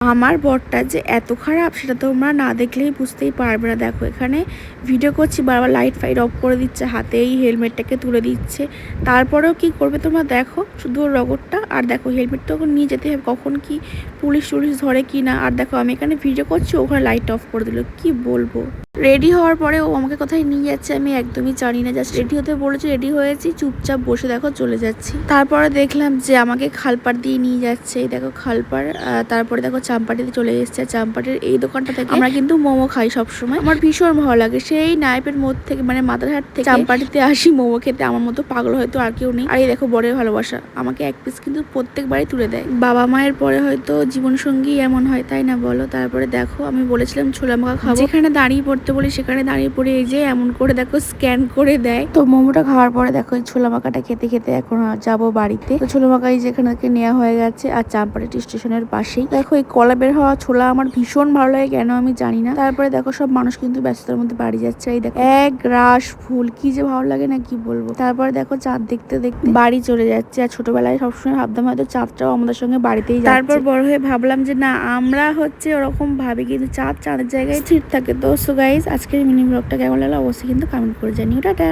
আমার বরটা যে এত খারাপ সেটা তোমরা না দেখলেই বুঝতেই পারবে না। দেখো এখানে ভিডিও করছি, বারবার লাইট ফাইট অফ করে দিচ্ছে, হাতেই হেলমেটটাকে তুলে দিচ্ছে। তারপরেও কি করবে তোমরা দেখো, শুধু ওর রগরটা। আর দেখো হেলমেট তো নিয়ে যেতে হবে, কখন কি পুলিশ টুলিশ ধরে কি না। আর দেখো আমি এখানে ভিডিও করছি, ওখানে লাইট অফ করে দিল, কি বলবো। রেডি হওয়ার পরে ও আমাকে কোথায় নিয়ে যাচ্ছে আমি একদমই জানি না। জাস্ট রেডি হতে বলেছি, রেডি হয়েছি, চুপচাপ বসে দেখো চলে যাচ্ছি। তারপরে দেখলাম যে আমাকে খালপাড় দিয়ে নিয়ে যাচ্ছে, এই দেখো খালপাড়। তারপরে দেখো চাম্পাটিতে চলে এসেছে। চাম্পাটির এই দোকানটা থেকে আমরা কিন্তু মোমো খাই সবসময়, আমার ভীষণ ভালো লাগে। সেই নাইপের মধ্যে থেকে মানে মাদারহাট থেকে চাম্পাটিতে আসি মোমো খেতে। আমার মতো পাগল হয়তো আর কেউ নেই। আর এই দেখো বরের ভালোবাসা, আমাকে এক পিস কিন্তু প্রত্যেকবারই তুলে দেয়। বাবা মায়ের পরে হয়তো জীবন সঙ্গী এমন হয়, তাই না বলো। তারপরে দেখো আমি বলেছিলাম ছোলা মাখা খাবো, যেখানে দাঁড়িয়ে পড়তে বলি সেখানে দাঁড়িয়ে পড়ে এই যে এমন করে দেখো স্ক্যান করে দেয়। তো মোমোটা খাওয়ার পরে দেখো এই ছোলা মাখাটা খেতে খেতে এখন যাবো বাড়িতে। তো ছোলা মাখাই যেখানে থেকে নেওয়া হয়ে গেছে। আর চাম্পাটি স্টেশনের পাশেই দেখো এই কলা বের হওয়া ছোলা আমার ভীষণ ভালো লাগে, কেন আমি জানি না। তারপরে দেখো সব মানুষ কিন্তু ব্যস্ততার মধ্যে বাড়ি যাচ্ছে। এই দেখো এক রাশ ফুল, কি যে ভালো লাগে না কি বলবো। তারপরে দেখো চাঁদ দেখতে দেখতে বাড়ি চলে যাচ্ছে। আর ছোটবেলায় সবসময় ভাবতাম হয়তো চাঁদটাও আমাদের সঙ্গে বাড়িতেই যাচ্ছে। তারপর বড় হয়ে ভাবলাম যে না, আমরা হচ্ছে ওরকম ভাবি কিন্তু চাঁদের জায়গায় স্থির থাকে। তো সো গাইস, আজকের মিনি ব্লগটা কেমন লাগলো অবশ্যই কিন্তু কমেন্ট করে জানিও। টাটা।